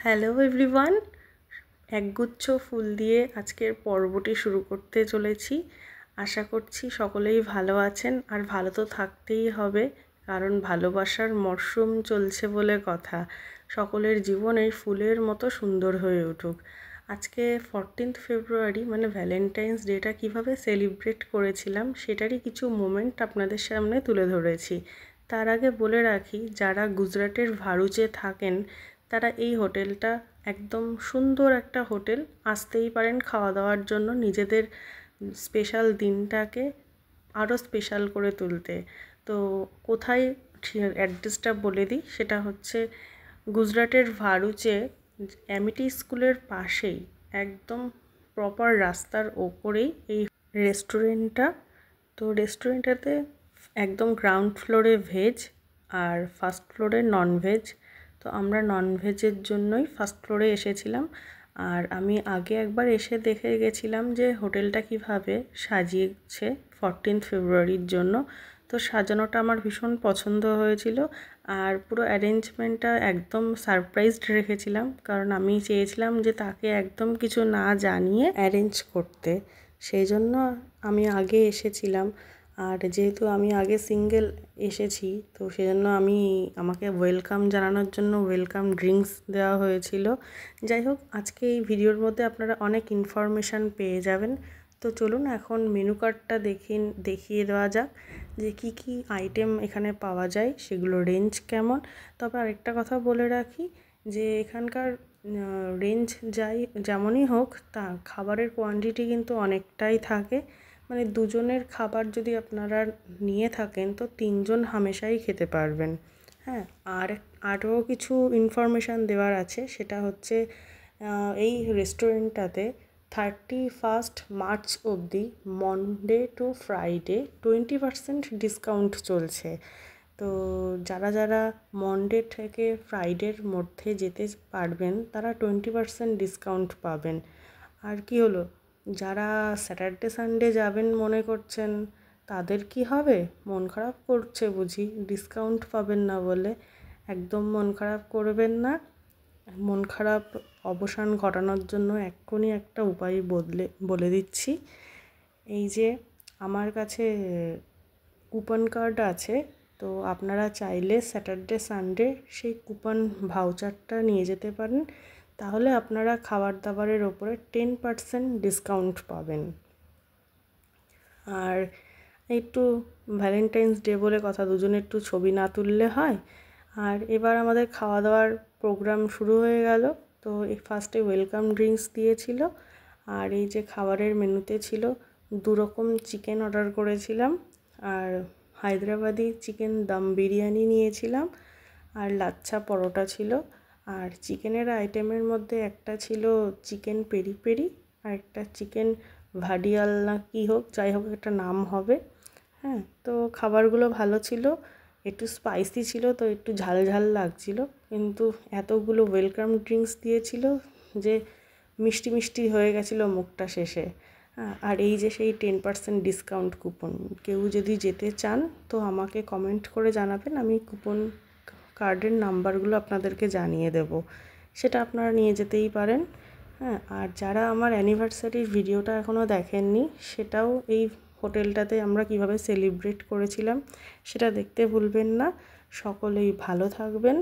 Hello everyone, একগুচ্ছ ফুল দিয়ে আজকের পর্বটি শুরু করতে চলেছি। আশা করছি সকলেই ভালো আছেন, আর ভালো তো থাকতেই হবে, কারণ ভালোবাসার মরশুম চলছে বলে কথা। সকলের জীবন এই ফুলের মতো সুন্দর হয়ে উঠুক। আজকে 14th ফেব্রুয়ারি মানে ভ্যালেন্টাইন্স ডেটা কীভাবে সেলিব্রেট করেছিলাম সেটারই কিছু মোমেন্ট আপনাদের সামনে তুলে ধরেছি। তার আগে বলে রাখি, যারা গুজরাটের ভারুচে থাকেন তারা এই হোটেলটা একদম সুন্দর একটা হোটেল, আসতেই পারেন খাওয়া দাওয়ার জন্য, নিজেদের স্পেশাল দিনটাকে আরও স্পেশাল করে তুলতে। তো কোথায় অ্যাড্রেসটা বলে দিই, সেটা হচ্ছে গুজরাটের ভারুচে অ্যামিটি স্কুলের পাশেই, একদম প্রপার রাস্তার ওপরেই এই রেস্টুরেন্টটা। তো রেস্টুরেন্টটাতে একদম গ্রাউন্ড ফ্লোরে ভেজ আর ফার্স্ট ফ্লোরে ননভেজ। তো আমরা ননভেজের জন্যই ফার্স্ট ফ্লোরে এসেছিলাম। আর আমি আগে একবার এসে দেখে গেছিলাম যে হোটেলটা কিভাবে সাজিয়েছে 14th ফেব্রুয়ারির জন্য। তো সাজানোটা আমার ভীষণ পছন্দ হয়েছিল, আর পুরো অ্যারেঞ্জমেন্টটা একদম সারপ্রাইজড রেখেছিলাম, কারণ আমি চেয়েছিলাম যে তাকে একদম কিছু না জানিয়ে অ্যারেঞ্জ করতে। সেই জন্য আমি আগে এসেছিলাম। আর যেহেতু আমি আগে সিঙ্গেল এসেছি, তো সেজন্য আমাকে ওয়েলকাম জানানোর জন্য ওয়েলকাম ড্রিঙ্কস দেওয়া হয়েছিল। যাই হোক, আজকে এই ভিডিওর মধ্যে আপনারা অনেক ইনফরমেশান পেয়ে যাবেন। তো চলুন এখন মেনু কার্ডটা দেখিয়ে দেওয়া যাক যে কি কি আইটেম এখানে পাওয়া যায়, সেগুলো রেঞ্জ কেমন। তবে আরেকটা কথা বলে রাখি যে এখানকার রেঞ্জ যেমনই হোক, তা খাবারের কোয়ান্টিটি কিন্তু অনেকটাই থাকে। মানে দুজনের খাবার যদি আপনারা নিয়ে থাকেন তো 3 জন হামেশাই খেতে পারবেন। হ্যাঁ, আরও কিছু ইনফরমেশান দেওয়ার আছে, সেটা হচ্ছে এই রেস্টুরেন্টটাতে 31 মার্চ অবধি মনডে টু ফ্রাইডে 20% ডিসকাউন্ট চলছে। তো যারা মনডে থেকে ফ্রাইডের মধ্যে যেতে পারবেন তারা 20% ডিসকাউন্ট পাবেন। আর কি হলো, যারা স্যাটারডে সানডে যাবেন মনে করছেন তাদের কি হবে? মন খারাপ করছে বুঝি ডিসকাউন্ট পাবেন না বলে? একদম মন খারাপ করবেন না। মন খারাপ অবসান ঘটানোর জন্য এক্ষুনি একটা উপায় বলে দিচ্ছি। এই যে আমার কাছে কুপন কার্ড আছে, তো আপনারা চাইলে স্যাটারডে সানডে সেই কুপন ভাউচারটা নিয়ে যেতে পারেন। তাহলে আপনারা খাবার দাবারের ওপরে 10% ডিসকাউন্ট পাবেন। আর একটু ভ্যালেন্টাইন্স ডে বলে কথা, দুজনে একটু ছবি না তুললে হয়। আর এবার আমাদের খাওয়া দাওয়ার প্রোগ্রাম শুরু হয়ে গেল। তো ফার্স্টে ওয়েলকাম ড্রিঙ্কস দিয়েছিল, আর এই যে খাবারের মেনুতে ছিল 2 রকম চিকেন অর্ডার করেছিলাম, আর হায়দ্রাবাদি চিকেন দম বিরিয়ানি নিয়েছিলাম, আর লাচ্ছা পরোটা ছিল। আর চিকেনের আইটেমের মধ্যে একটা ছিল চিকেন পেরি পেরি, আর একটা চিকেন ভাডিয়াল না কী হোক, যাই হোক একটা নাম হবে। হ্যাঁ, তো খাবারগুলো ভালো ছিল, একটু স্পাইসি ছিল, তো একটু ঝাল ঝাল লাগছিল, কিন্তু এতগুলো ওয়েলকাম ড্রিঙ্কস দিয়েছিল যে মিষ্টি মিষ্টি হয়ে গেছিলো মুখটা শেষে। আর এই যে সেই 10% ডিসকাউন্ট কুপন, কেউ যদি যেতে চান তো আমাকে কমেন্ট করে জানাবেন, আমি কুপন কার্ডের নাম্বারগুলো আপনাদেরকে জানিয়ে দেব, সেটা আপনারা নিয়ে যেতেই পারেন। হ্যাঁ, আর যারা আমার অ্যানিভার্সারির ভিডিওটা এখনও দেখেননি, সেটাও এই হোটেলটাতে আমরা কিভাবে সেলিব্রেট করেছিলাম সেটা দেখতে ভুলবেন না। সকলেই ভালো থাকবেন।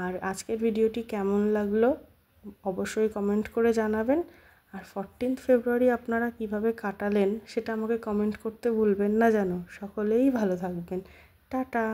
আর আজকের ভিডিওটি কেমন লাগলো অবশ্যই কমেন্ট করে জানাবেন। আর 14th ফেব্রুয়ারি আপনারা কিভাবে কাটালেন সেটা আমাকে কমেন্ট করতে ভুলবেন না যেন। সকলেই ভালো থাকবেন। টাটা।